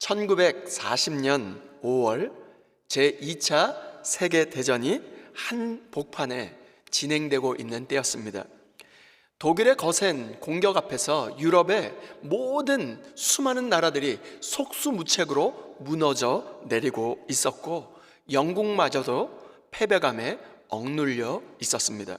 1940년 5월 제2차 세계대전이 한복판에 진행되고 있는 때였습니다. 독일의 거센 공격 앞에서 유럽의 모든 수많은 나라들이 속수무책으로 무너져 내리고 있었고, 영국마저도 패배감에 억눌려 있었습니다.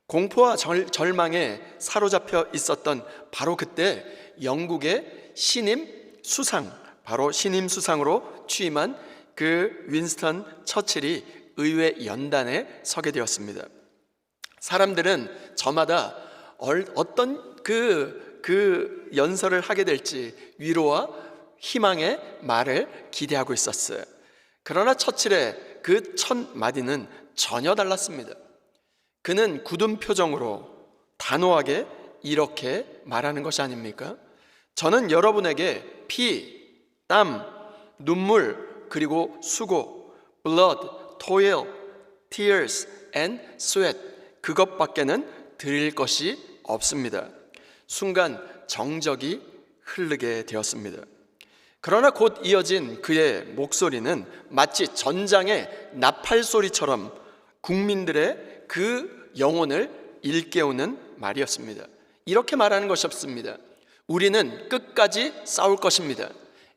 공포와 절망에 사로잡혀 있었던 바로 그때 영국의 신임 수상, 바로 신임 수상으로 취임한 그 윈스턴 처칠이 의회 연단에 서게 되었습니다. 사람들은 저마다 어떤 그 연설을 하게 될지 위로와 희망의 말을 기대하고 있었어요. 그러나 처칠의 그 첫 마디는 전혀 달랐습니다. 그는 굳은 표정으로 단호하게 이렇게 말하는 것이 아닙니까? 저는 여러분에게 피, 땀, 눈물, 그리고 수고, blood, toil, tears and sweat, 그것밖에는 드릴 것이 없습니다. 순간 정적이 흐르게 되었습니다. 그러나 곧 이어진 그의 목소리는 마치 전장의 나팔 소리처럼 국민들의 그 영혼을 일깨우는 말이었습니다. 이렇게 말하는 것이 없습니다. 우리는 끝까지 싸울 것입니다.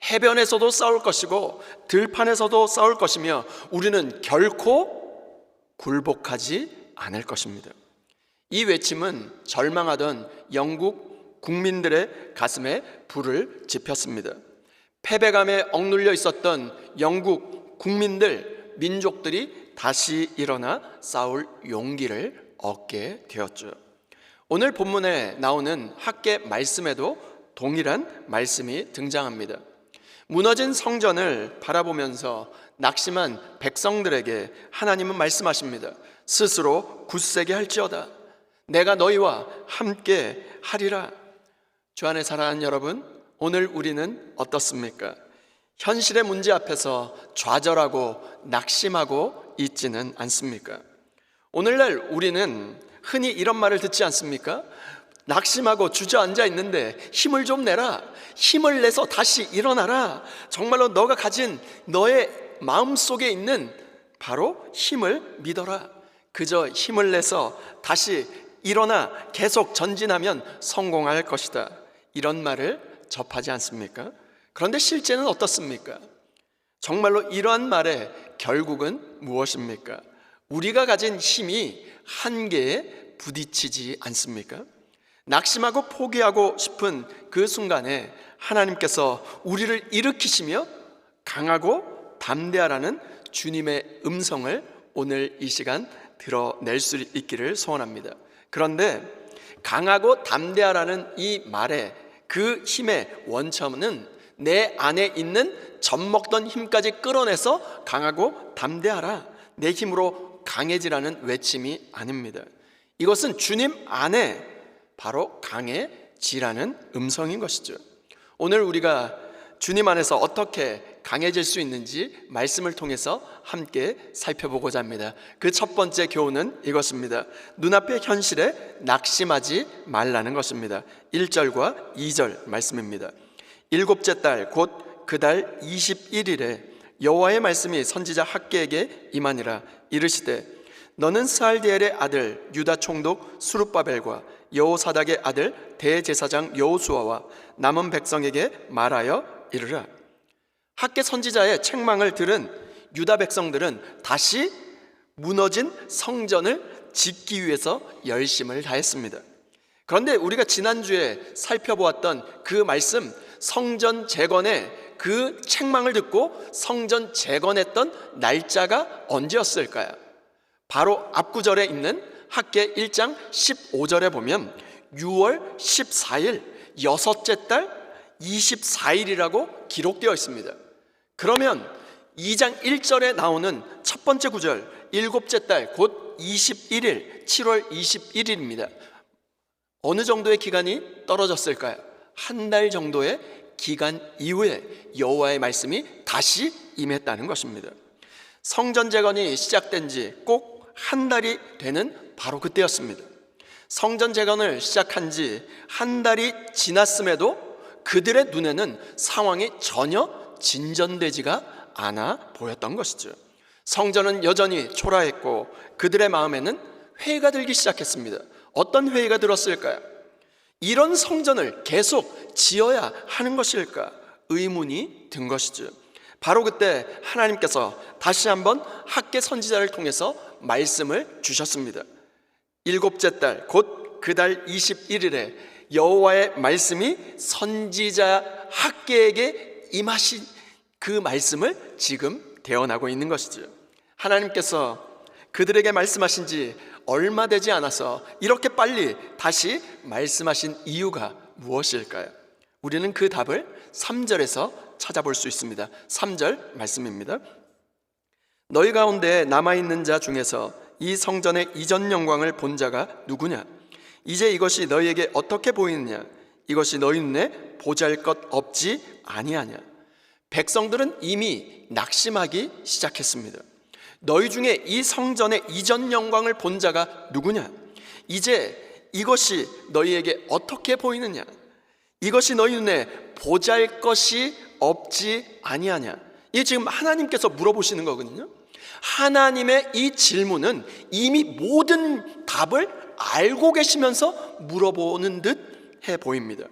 해변에서도 싸울 것이고 들판에서도 싸울 것이며 우리는 결코 굴복하지 않을 것입니다. 이 외침은 절망하던 영국 국민들의 가슴에 불을 지폈습니다. 패배감에 억눌려 있었던 영국 국민들, 민족들이 다시 일어나 싸울 용기를 얻게 되었죠. 오늘 본문에 나오는 학계 말씀에도 동일한 말씀이 등장합니다. 무너진 성전을 바라보면서 낙심한 백성들에게 하나님은 말씀하십니다. 스스로 굳세게 할지어다. 내가 너희와 함께 하리라. 주 안에 사랑하는 여러분, 오늘 우리는 어떻습니까? 현실의 문제 앞에서 좌절하고 낙심하고 있지는 않습니까? 오늘날 우리는 흔히 이런 말을 듣지 않습니까? 낙심하고 주저앉아 있는데 힘을 좀 내라. 힘을 내서 다시 일어나라. 정말로 너가 가진 너의 마음속에 있는 바로 힘을 믿어라. 그저 힘을 내서 다시 일어나 계속 전진하면 성공할 것이다. 이런 말을 접하지 않습니까? 그런데 실제는 어떻습니까? 정말로 이러한 말의 결국은 무엇입니까? 우리가 가진 힘이 한계에 부딪히지 않습니까? 낙심하고 포기하고 싶은 그 순간에 하나님께서 우리를 일으키시며 강하고 담대하라는 주님의 음성을 오늘 이 시간 들어낼 수 있기를 소원합니다. 그런데 강하고 담대하라는 이 말의 그 힘의 원천은 내 안에 있는 젖먹던 힘까지 끌어내서 강하고 담대하라, 내 힘으로 강해지라는 외침이 아닙니다. 이것은 주님 안에 바로 강해지라는 음성인 것이죠. 오늘 우리가 주님 안에서 어떻게 강해질 수 있는지 말씀을 통해서 함께 살펴보고자 합니다. 그 첫 번째 교훈은 이것입니다. 눈앞의 현실에 낙심하지 말라는 것입니다. 1절과 2절 말씀입니다. 일곱째 달 곧 그 달 21일에 여호와의 말씀이 선지자 학개에게 임하니라. 이르시되 너는 스알디엘의 아들 유다 총독 스룹바벨과 여호사닥의 아들 대제사장 여호수아와 남은 백성에게 말하여 이르라. 학개 선지자의 책망을 들은 유다 백성들은 다시 무너진 성전을 짓기 위해서 열심을 다했습니다. 그런데 우리가 지난주에 살펴보았던 그 말씀, 성전 재건의 그 책망을 듣고 성전 재건했던 날짜가 언제였을까요? 바로 앞구절에 있는 학개 1장 15절에 보면 6월 14일 여섯째 달 24일이라고 기록되어 있습니다. 그러면 2장 1절에 나오는 첫 번째 구절 일곱째 달 곧 21일 7월 21일입니다. 어느 정도의 기간이 떨어졌을까요? 한 달 정도의 기간 이후에 여호와의 말씀이 다시 임했다는 것입니다. 성전 재건이 시작된 지 꼭 한 달이 되는 바로 그때였습니다. 성전 재건을 시작한 지 한 달이 지났음에도 그들의 눈에는 상황이 전혀 진전되지가 않아 보였던 것이죠. 성전은 여전히 초라했고 그들의 마음에는 회의가 들기 시작했습니다. 어떤 회의가 들었을까요? 이런 성전을 계속 지어야 하는 것일까? 의문이 든 것이죠. 바로 그때 하나님께서 다시 한번 학개 선지자를 통해서 말씀을 주셨습니다. 일곱째 달 곧 그 달 21일에 여호와의 말씀이 선지자 학개에게 임하신 그 말씀을 지금 대언하고 있는 것이죠. 하나님께서 그들에게 말씀하신 지 얼마 되지 않아서 이렇게 빨리 다시 말씀하신 이유가 무엇일까요? 우리는 그 답을 3절에서 찾아볼 수 있습니다. 3절 말씀입니다. 너희 가운데 남아있는 자 중에서 이 성전의 이전 영광을 본 자가 누구냐? 이제 이것이 너희에게 어떻게 보이느냐? 이것이 너희 눈에 보잘것없지 아니하냐? 백성들은 이미 낙심하기 시작했습니다. 너희 중에 이 성전의 이전 영광을 본 자가 누구냐? 이제 이것이 너희에게 어떻게 보이느냐? 이것이 너희 눈에 보잘것이 없지 아니하냐? 이게 지금 하나님께서 물어보시는 거거든요. 하나님의 이 질문은 이미 모든 답을 알고 계시면서 물어보는 듯 해 보입니다.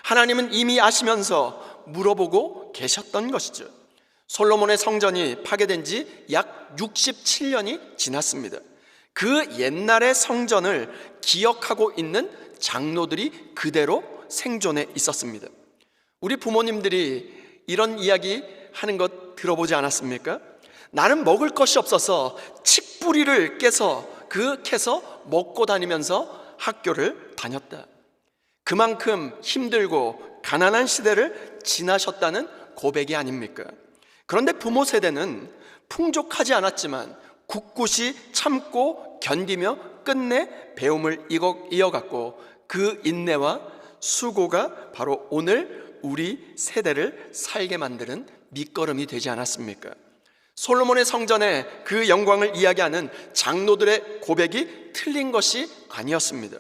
하나님은 이미 아시면서 물어보고 계셨던 것이죠. 솔로몬의 성전이 파괴된 지 약 67년이 지났습니다. 그 옛날의 성전을 기억하고 있는 장로들이 그대로 생존해 있었습니다. 우리 부모님들이 이런 이야기 하는 것 들어보지 않았습니까? 나는 먹을 것이 없어서 칡뿌리를 깨서 캐서 먹고 다니면서 학교를 다녔다. 그만큼 힘들고 가난한 시대를 지나셨다는 고백이 아닙니까? 그런데 부모 세대는 풍족하지 않았지만 굳굳이 참고 견디며 끝내 배움을 이어갔고 그 인내와 수고가 바로 오늘 우리 세대를 살게 만드는 밑거름이 되지 않았습니까? 솔로몬의 성전의 그 영광을 이야기하는 장로들의 고백이 틀린 것이 아니었습니다.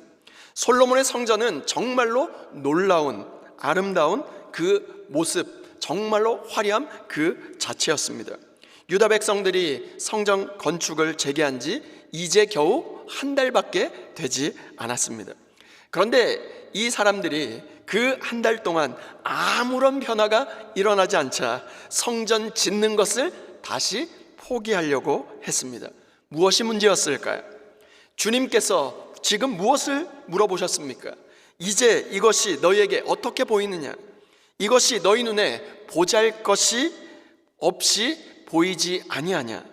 솔로몬의 성전은 정말로 놀라운 아름다운 그 모습, 정말로 화려함 그 자체였습니다. 유다 백성들이 성전 건축을 재개한 지 이제 겨우 한 달밖에 되지 않았습니다. 그런데 이 사람들이 그 한 달 동안 아무런 변화가 일어나지 않자 성전 짓는 것을 다시 포기하려고 했습니다. 무엇이 문제였을까요? 주님께서 지금 무엇을 물어보셨습니까? 이제 이것이 너희에게 어떻게 보이느냐? 이것이 너희 눈에 보잘것이 없이 보이지 아니하냐?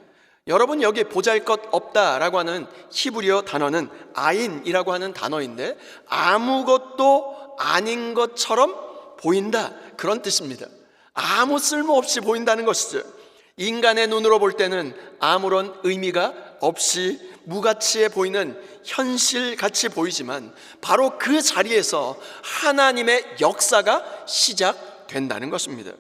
여러분, 여기 보잘것 없다라고 하는 히브리어 단어는 아인이라고 하는 단어인데 아무것도 아닌 것처럼 보인다, 그런 뜻입니다. 아무 쓸모없이 보인다는 것이죠. 인간의 눈으로 볼 때는 아무런 의미가 없이 무가치해 보이는 현실같이 보이지만 바로 그 자리에서 하나님의 역사가 시작된다는 것입니다.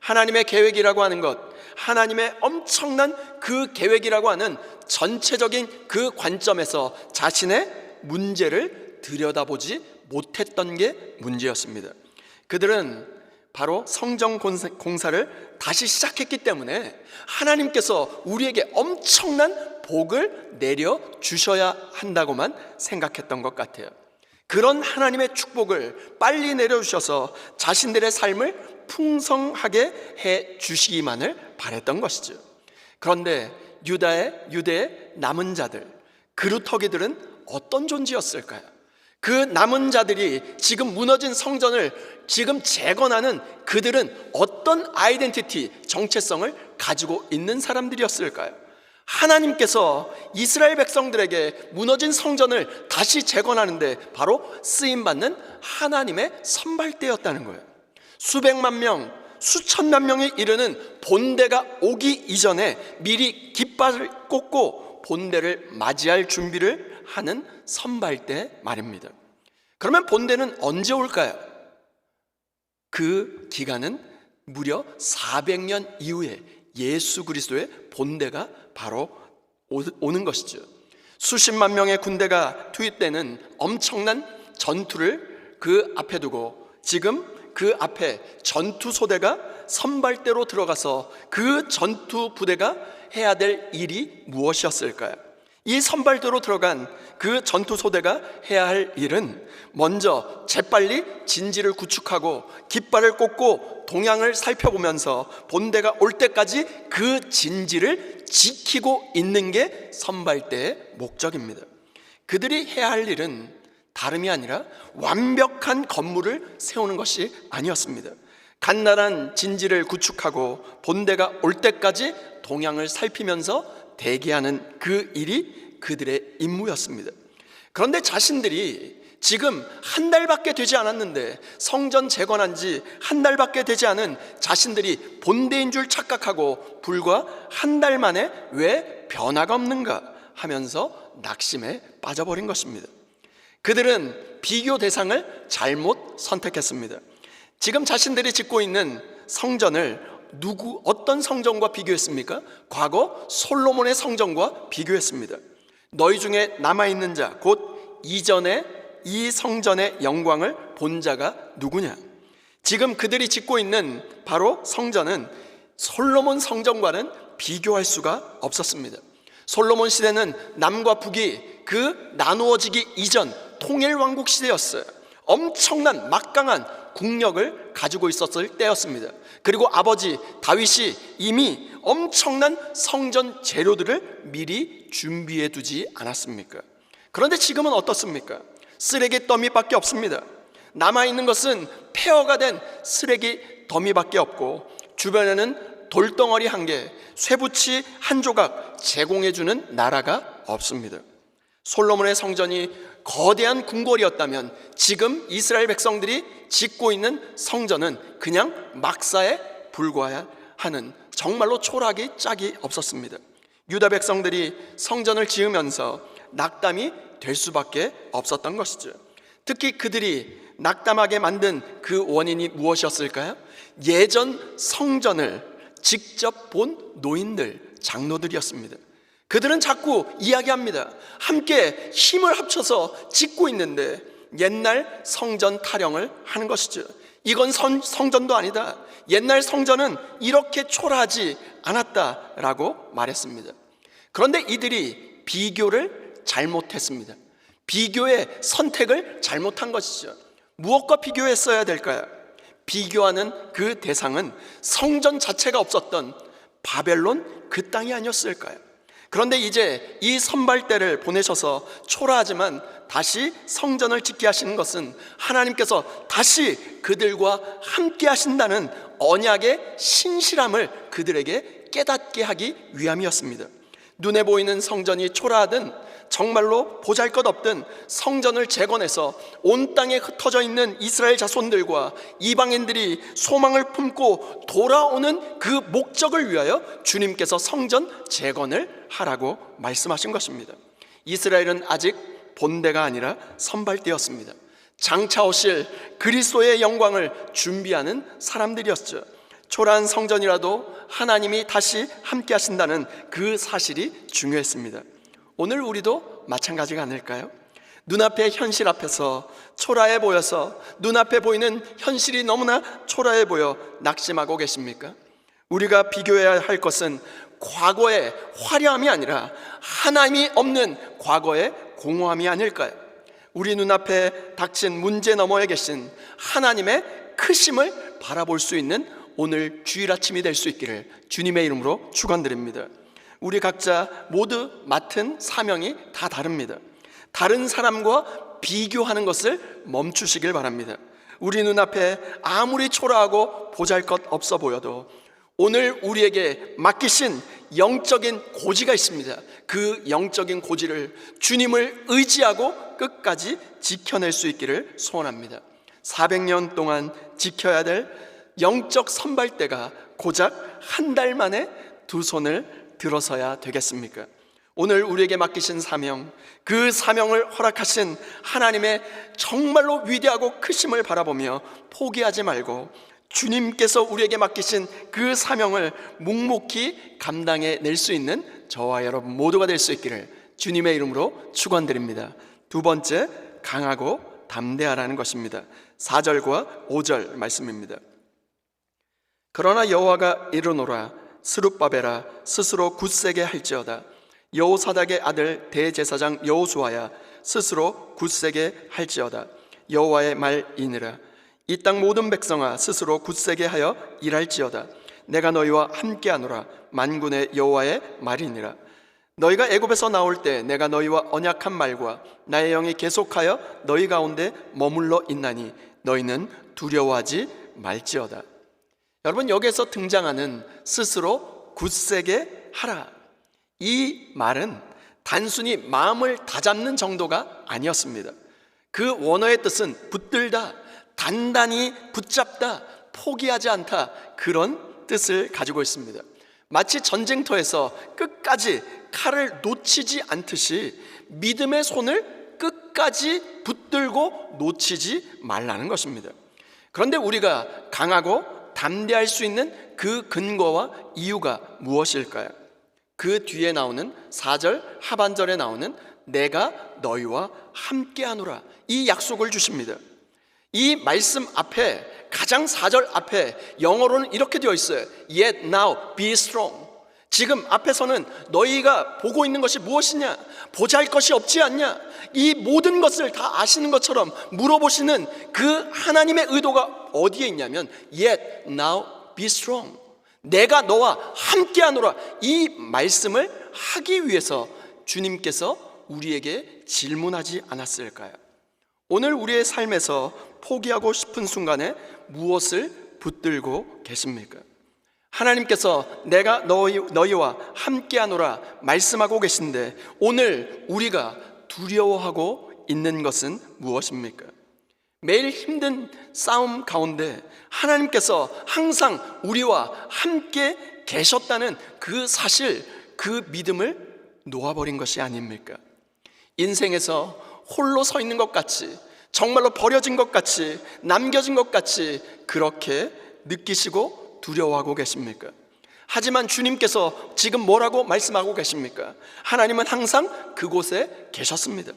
하나님의 계획이라고 하는 것, 하나님의 엄청난 그 계획이라고 하는 전체적인 그 관점에서 자신의 문제를 들여다보지 못했던 게 문제였습니다. 그들은 바로 성전 공사를 다시 시작했기 때문에 하나님께서 우리에게 엄청난 복을 내려 주셔야 한다고만 생각했던 것 같아요. 그런 하나님의 축복을 빨리 내려주셔서 자신들의 삶을 풍성하게 해 주시기만을 바랬던 것이죠. 그런데 유대의 남은 자들, 그루터기들은 어떤 존재였을까요? 그 남은 자들이 지금 무너진 성전을 지금 재건하는 그들은 어떤 아이덴티티, 정체성을 가지고 있는 사람들이었을까요? 하나님께서 이스라엘 백성들에게 무너진 성전을 다시 재건하는데 바로 쓰임받는 하나님의 선발대였다는 거예요. 수백만 명, 수천만 명에 이르는 본대가 오기 이전에 미리 깃발을 꽂고 본대를 맞이할 준비를 하는 선발대 말입니다. 그러면 본대는 언제 올까요? 그 기간은 무려 400년 이후에 예수 그리스도의 본대가 바로 오는 것이죠. 수십만 명의 군대가 투입되는 엄청난 전투를 그 앞에 두고 지금 그 앞에 전투 소대가 선발대로 들어가서 그 전투 부대가 해야 될 일이 무엇이었을까요? 이 선발대로 들어간 그 전투 소대가 해야 할 일은 먼저 재빨리 진지를 구축하고 깃발을 꽂고 동향을 살펴보면서 본대가 올 때까지 그 진지를 지키고 있는 게 선발대의 목적입니다. 그들이 해야 할 일은 다름이 아니라 완벽한 건물을 세우는 것이 아니었습니다. 간단한 진지를 구축하고 본대가 올 때까지 동향을 살피면서 대기하는 그 일이 그들의 임무였습니다. 그런데 자신들이 지금 한 달밖에 되지 않았는데, 성전 재건한 지 한 달밖에 되지 않은 자신들이 본대인 줄 착각하고 불과 한 달 만에 왜 변화가 없는가 하면서 낙심에 빠져버린 것입니다. 그들은 비교 대상을 잘못 선택했습니다. 지금 자신들이 짓고 있는 성전을 어떤 성전과 비교했습니까? 과거 솔로몬의 성전과 비교했습니다. 너희 중에 남아있는 자, 곧 이전에 이 성전의 영광을 본 자가 누구냐? 지금 그들이 짓고 있는 바로 성전은 솔로몬 성전과는 비교할 수가 없었습니다. 솔로몬 시대는 남과 북이 그 나누어지기 이전 통일왕국 시대였어요. 엄청난 막강한 국력을 가지고 있었을 때였습니다. 그리고 아버지 다윗이 이미 엄청난 성전 재료들을 미리 준비해 두지 않았습니까? 그런데 지금은 어떻습니까? 쓰레기 더미밖에 없습니다. 남아있는 것은 폐허가 된 쓰레기 더미밖에 없고, 주변에는 돌덩어리 한 개, 쇠붙이 한 조각 제공해주는 나라가 없습니다. 솔로몬의 성전이 거대한 궁궐이었다면 지금 이스라엘 백성들이 짓고 있는 성전은 그냥 막사에 불과하는 정말로 초라하기 짝이 없었습니다. 유다 백성들이 성전을 지으면서 낙담이 될 수밖에 없었던 것이죠. 특히 그들이 낙담하게 만든 그 원인이 무엇이었을까요? 예전 성전을 직접 본 노인들, 장로들이었습니다. 그들은 자꾸 이야기합니다. 함께 힘을 합쳐서 짓고 있는데 옛날 성전 타령을 하는 것이죠. 이건 성전도 아니다. 옛날 성전은 이렇게 초라하지 않았다라고 말했습니다. 그런데 이들이 비교를 잘못했습니다. 비교의 선택을 잘못한 것이죠. 무엇과 비교했어야 될까요? 비교하는 그 대상은 성전 자체가 없었던 바벨론 그 땅이 아니었을까요? 그런데 이제 이 선발대를 보내셔서 초라하지만 다시 성전을 짓게 하시는 것은 하나님께서 다시 그들과 함께 하신다는 언약의 신실함을 그들에게 깨닫게 하기 위함이었습니다. 눈에 보이는 성전이 초라하든 정말로 보잘것없든 성전을 재건해서 온 땅에 흩어져 있는 이스라엘 자손들과 이방인들이 소망을 품고 돌아오는 그 목적을 위하여 주님께서 성전 재건을 하라고 말씀하신 것입니다. 이스라엘은 아직 본대가 아니라 선발대였습니다. 장차 오실 그리스도의 영광을 준비하는 사람들이었죠. 초라한 성전이라도 하나님이 다시 함께 하신다는 그 사실이 중요했습니다. 오늘 우리도 마찬가지가 아닐까요? 눈앞의 현실 앞에서 초라해 보여서, 눈앞에 보이는 현실이 너무나 초라해 보여 낙심하고 계십니까? 우리가 비교해야 할 것은 과거의 화려함이 아니라 하나님이 없는 과거의 공허함이 아닐까요? 우리 눈앞에 닥친 문제 너머에 계신 하나님의 크심을 바라볼 수 있는 오늘 주일 아침이 될 수 있기를 주님의 이름으로 축원드립니다. 우리 각자 모두 맡은 사명이 다 다릅니다. 다른 사람과 비교하는 것을 멈추시길 바랍니다. 우리 눈앞에 아무리 초라하고 보잘것 없어 보여도 오늘 우리에게 맡기신 영적인 고지가 있습니다. 그 영적인 고지를 주님을 의지하고 끝까지 지켜낼 수 있기를 소원합니다. 400년 동안 지켜야 될 영적 선발대가 고작 한 달 만에 두 손을 들어서야 되겠습니까? 오늘 우리에게 맡기신 사명, 그 사명을 허락하신 하나님의 정말로 위대하고 크심을 바라보며 포기하지 말고 주님께서 우리에게 맡기신 그 사명을 묵묵히 감당해낼 수 있는 저와 여러분 모두가 될 수 있기를 주님의 이름으로 축원드립니다. 두 번째, 강하고 담대하라는 것입니다. 4절과 5절 말씀입니다. 그러나 여호와가 이르노라. 스룹바벨아, 스스로 굳세게 할지어다. 여호사닥의 아들 대제사장 여호수아야, 스스로 굳세게 할지어다. 여호와의 말이니라. 이 땅 모든 백성아, 스스로 굳세게 하여 일할지어다. 내가 너희와 함께하노라. 만군의 여호와의 말이니라. 너희가 애굽에서 나올 때 내가 너희와 언약한 말과 나의 영이 계속하여 너희 가운데 머물러 있나니 너희는 두려워하지 말지어다. 여러분, 여기에서 등장하는 스스로 굳세게 하라, 이 말은 단순히 마음을 다잡는 정도가 아니었습니다. 그 원어의 뜻은 붙들다, 단단히 붙잡다, 포기하지 않다, 그런 뜻을 가지고 있습니다. 마치 전쟁터에서 끝까지 칼을 놓치지 않듯이 믿음의 손을 끝까지 붙들고 놓치지 말라는 것입니다. 그런데 우리가 강하고 담대할 수 있는 그 근거와 이유가 무엇일까요? 그 뒤에 나오는 4절 하반절에 나오는 내가 너희와 함께하노라, 이 약속을 주십니다. 이 말씀 앞에, 가장 4절 앞에 영어로는 이렇게 되어 있어요. Yet now be strong. 지금 앞에서는 너희가 보고 있는 것이 무엇이냐, 보잘 것이 없지 않냐, 이 모든 것을 다 아시는 것처럼 물어보시는 그 하나님의 의도가 어디에 있냐면 Yet now be strong. 내가 너와 함께하노라, 이 말씀을 하기 위해서 주님께서 우리에게 질문하지 않았을까요? 오늘 우리의 삶에서 포기하고 싶은 순간에 무엇을 붙들고 계십니까? 하나님께서 내가 너희와 함께하노라 말씀하고 계신데 오늘 우리가 두려워하고 있는 것은 무엇입니까? 매일 힘든 싸움 가운데 하나님께서 항상 우리와 함께 계셨다는 그 사실, 그 믿음을 놓아버린 것이 아닙니까? 인생에서 홀로 서 있는 것 같이, 정말로 버려진 것 같이, 남겨진 것 같이 그렇게 느끼시고 두려워하고 계십니까? 하지만 주님께서 지금 뭐라고 말씀하고 계십니까? 하나님은 항상 그곳에 계셨습니다.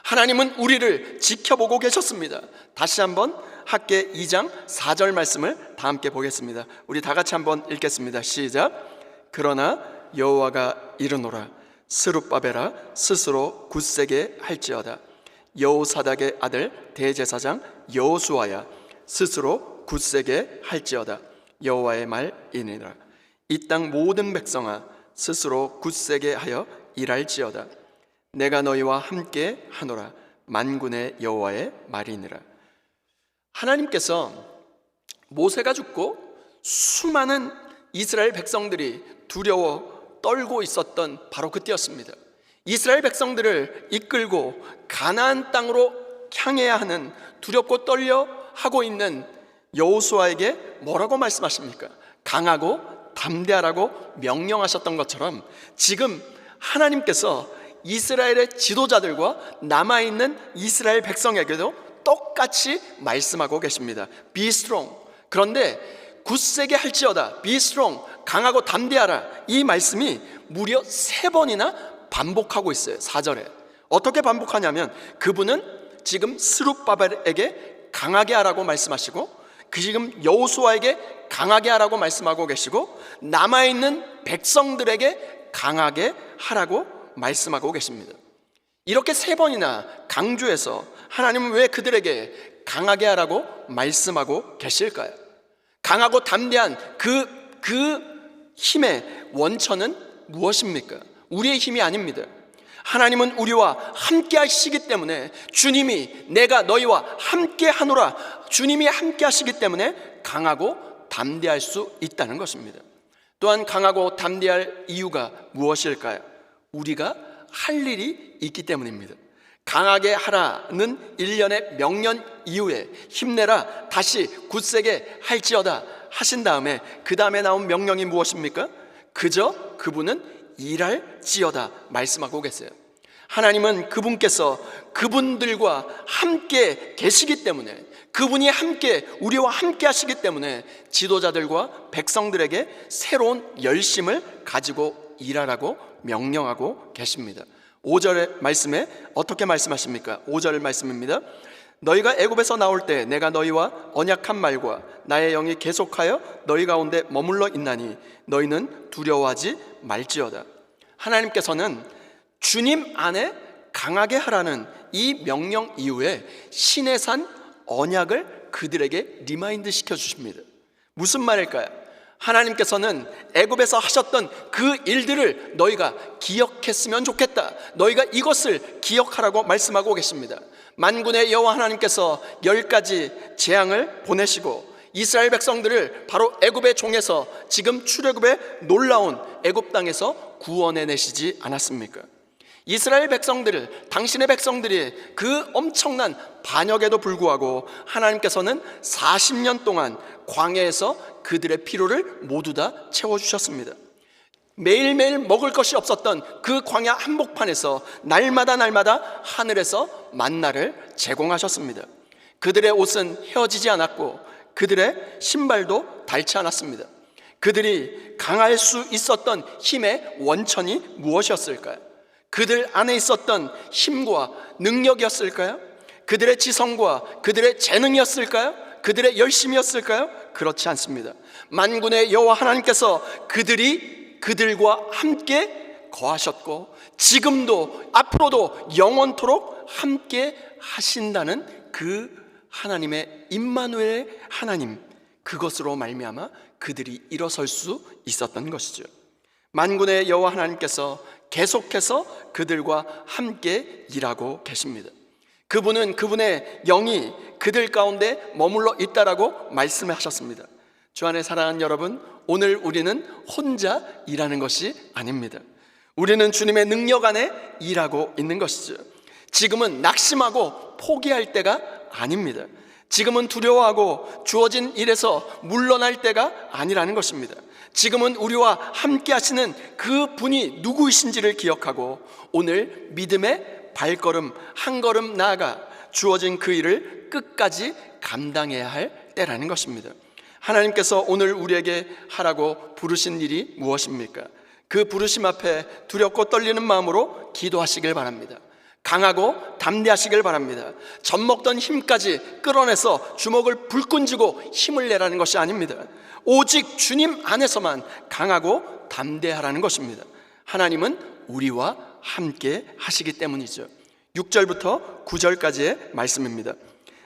하나님은 우리를 지켜보고 계셨습니다. 다시 한번 학개 2장 4절 말씀을 다 함께 보겠습니다. 우리 다 같이 한번 읽겠습니다. 시작. 그러나 여호와가 이르노라. 스룹바벨아, 스스로 굳세게 할지어다. 여호사닥의 아들 대제사장 여호수아야, 스스로 굳세게 할지어다. 여호와의 말이니라. 이 땅 모든 백성아, 스스로 굳세게 하여 일할지어다. 내가 너희와 함께 하노라. 만군의 여호와의 말이니라. 하나님께서 모세가 죽고 수많은 이스라엘 백성들이 두려워 떨고 있었던 바로 그때였습니다. 이스라엘 백성들을 이끌고 가나안 땅으로 향해야 하는, 두렵고 떨려 하고 있는 여호수아에게 뭐라고 말씀하십니까? 강하고 담대하라고 명령하셨던 것처럼 지금 하나님께서 이스라엘의 지도자들과 남아있는 이스라엘 백성에게도 똑같이 말씀하고 계십니다. Be strong. 그런데 굳세게 할지어다. Be strong. 강하고 담대하라. 이 말씀이 무려 3번이나 반복하고 있어요. 4절에 어떻게 반복하냐면 그분은 지금 스룹바벨에게 강하게 하라고 말씀하시고, 지금 여호수아에게 강하게 하라고 말씀하고 계시고, 남아있는 백성들에게 강하게 하라고 말씀하고 계십니다. 이렇게 3번이나 강조해서 하나님은 왜 그들에게 강하게 하라고 말씀하고 계실까요? 강하고 담대한 그 힘의 원천은 무엇입니까? 우리의 힘이 아닙니다. 하나님은 우리와 함께 하시기 때문에, 주님이 내가 너희와 함께 하노라, 주님이 함께 하시기 때문에 강하고 담대할 수 있다는 것입니다. 또한 강하고 담대할 이유가 무엇일까요? 우리가 할 일이 있기 때문입니다. 강하게 하라는 일련의 명령 이후에 힘내라, 다시 굳세게 할지어다 하신 다음에 그 다음에 나온 명령이 무엇입니까? 그저 그분은 일할지어다 말씀하고 계세요. 하나님은 그분께서 그분들과 함께 계시기 때문에, 그분이 함께 우리와 함께 하시기 때문에 지도자들과 백성들에게 새로운 열심을 가지고 일하라고 명령하고 계십니다. 5절의 말씀에 어떻게 말씀하십니까? 5절 말씀입니다. 너희가 애굽에서 나올 때 내가 너희와 언약한 말과 나의 영이 계속하여 너희 가운데 머물러 있나니 너희는 두려워하지 말지어다. 하나님께서는 주님 안에 강하게 하라는 이 명령 이후에 시내산 언약을 그들에게 리마인드 시켜주십니다. 무슨 말일까요? 하나님께서는 애굽에서 하셨던 그 일들을 너희가 기억했으면 좋겠다, 너희가 이것을 기억하라고 말씀하고 계십니다. 만군의 여호와 하나님께서 10가지 재앙을 보내시고 이스라엘 백성들을 바로 애굽의 종에서 지금 출애굽의 놀라운 애굽 땅에서 구원해 내시지 않았습니까? 이스라엘 백성들을, 당신의 백성들이 그 엄청난 반역에도 불구하고 하나님께서는 40년 동안 광야에서 그들의 필요를 모두 다 채워주셨습니다. 매일매일 먹을 것이 없었던 그 광야 한복판에서 날마다 하늘에서 만나를 제공하셨습니다. 그들의 옷은 헤어지지 않았고 그들의 신발도 닳지 않았습니다. 그들이 강할 수 있었던 힘의 원천이 무엇이었을까요? 그들 안에 있었던 힘과 능력이었을까요? 그들의 지성과 그들의 재능이었을까요? 그들의 열심이었을까요? 그렇지 않습니다. 만군의 여호와 하나님께서 그들과 함께 거하셨고 지금도 앞으로도 영원토록 함께 하신다는 그 하나님의 임마누엘의 하나님, 그것으로 말미암아 그들이 일어설 수 있었던 것이죠. 만군의 여호와 하나님께서 계속해서 그들과 함께 일하고 계십니다. 그분은 그분의 영이 그들 가운데 머물러 있다라고 말씀하셨습니다. 주 안에 사랑하는 여러분, 오늘 우리는 혼자 일하는 것이 아닙니다. 우리는 주님의 능력 안에 일하고 있는 것이죠. 지금은 낙심하고 포기할 때가 아닙니다. 지금은 두려워하고 주어진 일에서 물러날 때가 아니라는 것입니다. 지금은 우리와 함께 하시는 그 분이 누구이신지를 기억하고 오늘 믿음의 발걸음 한 걸음 나아가 주어진 그 일을 끝까지 감당해야 할 때라는 것입니다. 하나님께서 오늘 우리에게 하라고 부르신 일이 무엇입니까? 그 부르심 앞에 두렵고 떨리는 마음으로 기도하시길 바랍니다. 강하고 담대하시길 바랍니다. 젖먹던 힘까지 끌어내서 주먹을 불끈 쥐고 힘을 내라는 것이 아닙니다. 오직 주님 안에서만 강하고 담대하라는 것입니다. 하나님은 우리와 함께 하시기 때문이죠. 6절부터 9절까지의 말씀입니다.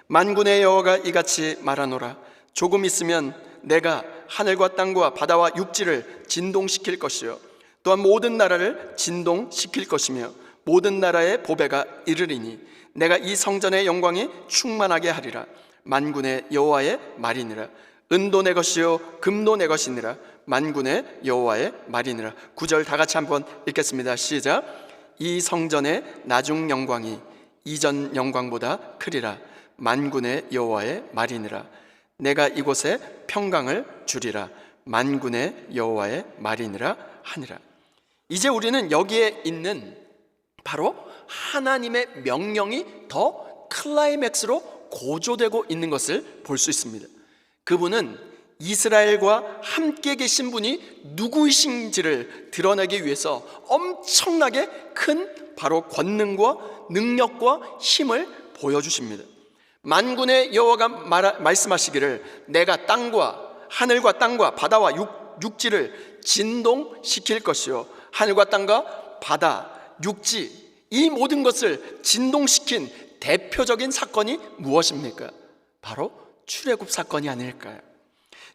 만군의 여호와가 이같이 말하노라. 조금 있으면 내가 하늘과 땅과 바다와 육지를 진동시킬 것이요 또한 모든 나라를 진동시킬 것이며 모든 나라의 보배가 이르리니 내가 이 성전의 영광이 충만하게 하리라. 만군의 여호와의 말이니라. 은도 내 것이요 금도 내 것이니라. 만군의 여호와의 말이니라. 9절 다 같이 한번 읽겠습니다. 시작. 이 성전의 나중 영광이 이전 영광보다 크리라. 만군의 여호와의 말이니라. 내가 이곳에 평강을 주리라. 만군의 여호와의 말이니라 하니라. 이제 우리는 여기에 있는 바로 하나님의 명령이 더 클라이맥스로 고조되고 있는 것을 볼 수 있습니다. 그분은 이스라엘과 함께 계신 분이 누구이신지를 드러내기 위해서 엄청나게 큰 바로 권능과 능력과 힘을 보여주십니다. 만군의 여호와가 말씀하시기를 내가 하늘과 땅과 바다와 육지를 진동시킬 것이요 하늘과 땅과 바다, 육지 이 모든 것을 진동시킨 대표적인 사건이 무엇입니까? 바로 출애굽 사건이 아닐까요?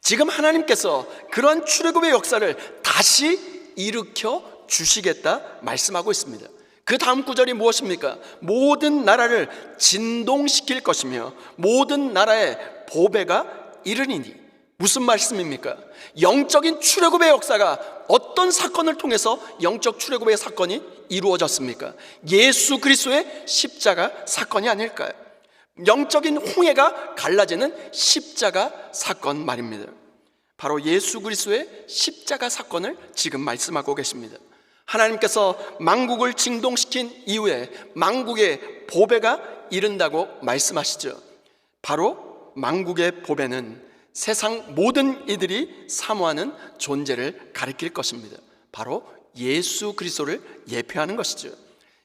지금 하나님께서 그런 출애굽의 역사를 다시 일으켜 주시겠다 말씀하고 있습니다. 그 다음 구절이 무엇입니까? 모든 나라를 진동시킬 것이며 모든 나라의 보배가 이르리니. 무슨 말씀입니까? 영적인 출애굽의 역사가 어떤 사건을 통해서 영적 출애굽의 사건이 이루어졌습니까? 예수 그리스도의 십자가 사건이 아닐까요? 영적인 홍해가 갈라지는 십자가 사건 말입니다. 바로 예수 그리스도의 십자가 사건을 지금 말씀하고 계십니다. 하나님께서 만국을 진동시킨 이후에 만국의 보배가 이른다고 말씀하시죠. 바로 만국의 보배는 세상 모든 이들이 사모하는 존재를 가리킬 것입니다. 바로 예수 그리스도를 예표하는 것이죠.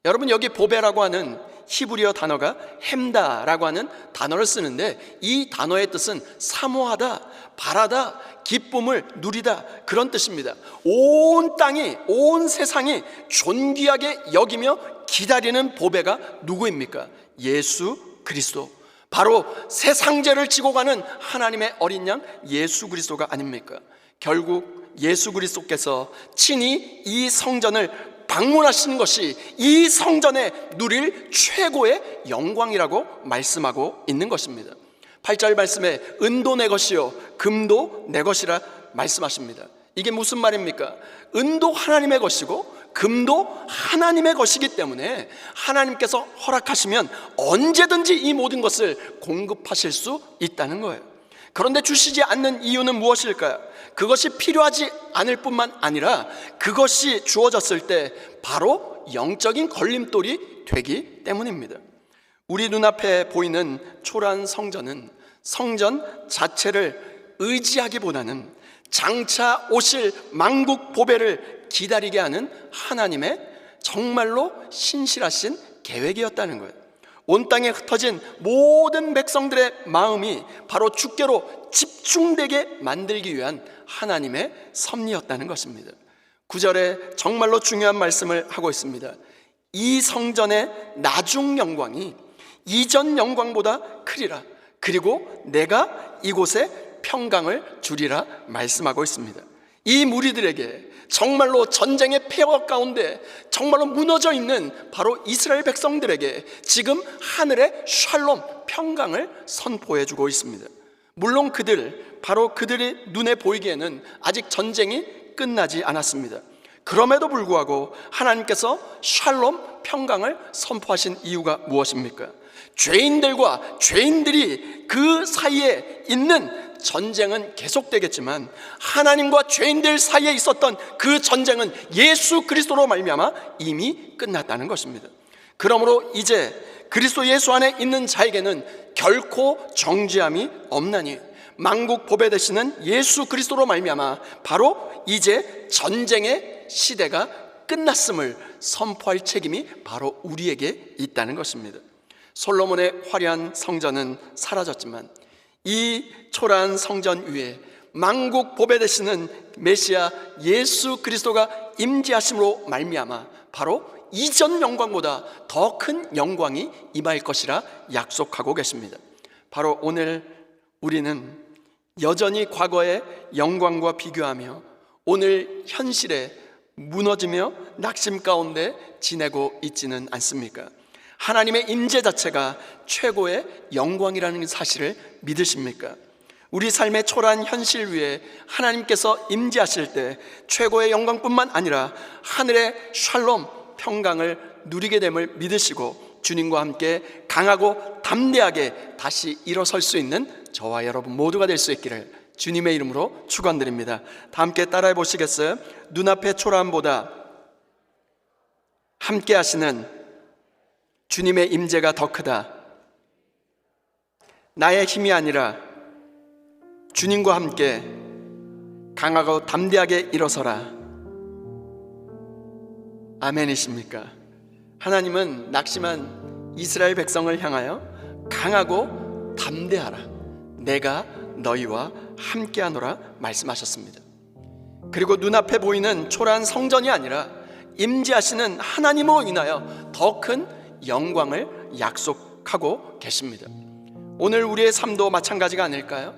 여러분, 여기 보배라고 하는 히브리어 단어가 햄다라고 하는 단어를 쓰는데, 이 단어의 뜻은 사모하다, 바라다, 기쁨을 누리다, 그런 뜻입니다. 온 땅이, 온 세상이 존귀하게 여기며 기다리는 보배가 누구입니까? 예수 그리스도, 바로 세상 죄를 지고 가는 하나님의 어린 양 예수 그리스도가 아닙니까? 결국 예수 그리스도께서 친히 이 성전을 방문하시는 것이 이 성전에 누릴 최고의 영광이라고 말씀하고 있는 것입니다. 8절 말씀에 은도 내 것이요 금도 내 것이라 말씀하십니다. 이게 무슨 말입니까? 은도 하나님의 것이고 금도 하나님의 것이기 때문에 하나님께서 허락하시면 언제든지 이 모든 것을 공급하실 수 있다는 거예요. 그런데 주시지 않는 이유는 무엇일까요? 그것이 필요하지 않을 뿐만 아니라 그것이 주어졌을 때 바로 영적인 걸림돌이 되기 때문입니다. 우리 눈앞에 보이는 초라한 성전은 성전 자체를 의지하기보다는 장차 오실 만국 보배를 기다리게 하는 하나님의 정말로 신실하신 계획이었다는 거예요. 온 땅에 흩어진 모든 백성들의 마음이 바로 주께로 집중되게 만들기 위한 하나님의 섭리였다는 것입니다. 9절에 정말로 중요한 말씀을 하고 있습니다. 이 성전의 나중 영광이 이전 영광보다 크리라. 그리고 내가 이곳에 평강을 주리라 말씀하고 있습니다. 이 무리들에게 정말로 전쟁의 폐허 가운데 정말로 무너져 있는 바로 이스라엘 백성들에게 지금 하늘의 샬롬, 평강을 선포해 주고 있습니다. 물론 바로 그들의 눈에 보이기에는 아직 전쟁이 끝나지 않았습니다. 그럼에도 불구하고 하나님께서 샬롬, 평강을 선포하신 이유가 무엇입니까? 죄인들과 죄인들이 그 사이에 있는 전쟁은 계속되겠지만 하나님과 죄인들 사이에 있었던 그 전쟁은 예수 그리스도로 말미암아 이미 끝났다는 것입니다. 그러므로 이제 그리스도 예수 안에 있는 자에게는 결코 정죄함이 없나니 만국 보배 되시는 예수 그리스도로 말미암아 바로 이제 전쟁의 시대가 끝났음을 선포할 책임이 바로 우리에게 있다는 것입니다. 솔로몬의 화려한 성전은 사라졌지만 이 초라한 성전 위에 만국 보배 되시는 메시아 예수 그리스도가 임재하심으로 말미암아 바로 이전 영광보다 더 큰 영광이 임할 것이라 약속하고 계십니다. 바로 오늘 우리는 여전히 과거의 영광과 비교하며 오늘 현실에 무너지며 낙심 가운데 지내고 있지는 않습니까? 하나님의 임재 자체가 최고의 영광이라는 사실을 믿으십니까? 우리 삶의 초라한 현실 위에 하나님께서 임재하실 때 최고의 영광뿐만 아니라 하늘의 샬롬, 평강을 누리게 됨을 믿으시고 주님과 함께 강하고 담대하게 다시 일어설 수 있는 저와 여러분 모두가 될 수 있기를 주님의 이름으로 축원드립니다. 다 함께 따라해 보시겠어요? 눈앞의 초라함보다 함께 하시는 주님의 임재가 더 크다. 나의 힘이 아니라 주님과 함께 강하고 담대하게 일어서라. 아멘이십니까? 하나님은 낙심한 이스라엘 백성을 향하여 강하고 담대하라. 내가 너희와 함께하노라 말씀하셨습니다. 그리고 눈앞에 보이는 초라한 성전이 아니라 임재하시는 하나님으로 인하여 더 큰 영광을 약속하고 계십니다. 오늘 우리의 삶도 마찬가지가 아닐까요?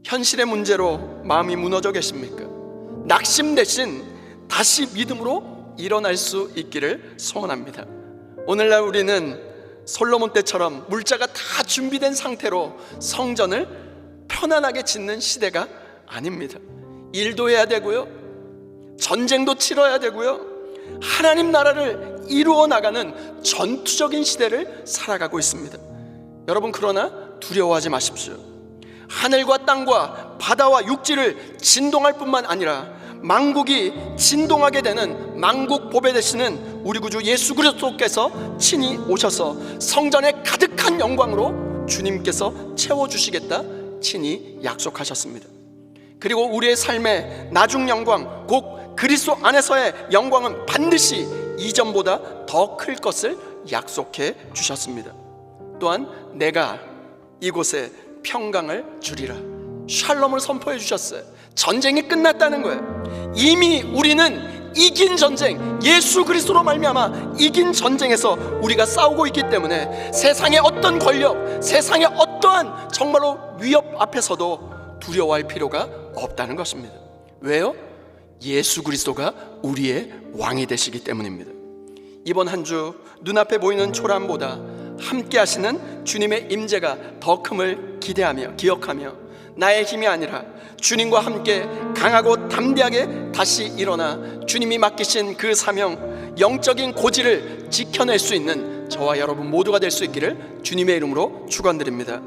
현실의 문제로 마음이 무너져 계십니까? 낙심 대신 다시 믿음으로 일어날 수 있기를 소원합니다. 오늘날 우리는 솔로몬 때처럼 물자가 다 준비된 상태로 성전을 편안하게 짓는 시대가 아닙니다. 일도 해야 되고요, 전쟁도 치러야 되고요, 하나님 나라를 이루어 나가는 전투적인 시대를 살아가고 있습니다. 여러분, 그러나 두려워하지 마십시오. 하늘과 땅과 바다와 육지를 진동할 뿐만 아니라 만국이 진동하게 되는 만국 보배 되시는 우리 구주 예수 그리스도께서 친히 오셔서 성전의 가득한 영광으로 주님께서 채워주시겠다 친히 약속하셨습니다. 그리고 우리의 삶의 나중 영광, 곧 그리스도 안에서의 영광은 반드시 이전보다 더 클 것을 약속해 주셨습니다. 또한 내가 이곳에 평강을 주리라, 샬롬을 선포해 주셨어요. 전쟁이 끝났다는 거예요. 이미 우리는 이긴 전쟁, 예수 그리스도로 말미암아 이긴 전쟁에서 우리가 싸우고 있기 때문에 세상의 어떤 권력, 세상의 어떠한 정말로 위협 앞에서도 두려워할 필요가 없다는 것입니다. 왜요? 예수 그리스도가 우리의 왕이 되시기 때문입니다. 이번 한 주 눈앞에 보이는 초람보다 함께 하시는 주님의 임재가 더 큼을 기대하며 기억하며, 나의 힘이 아니라 주님과 함께 강하고 담대하게 다시 일어나 주님이 맡기신 그 사명, 영적인 고지를 지켜낼 수 있는 저와 여러분 모두가 될 수 있기를 주님의 이름으로 축원드립니다.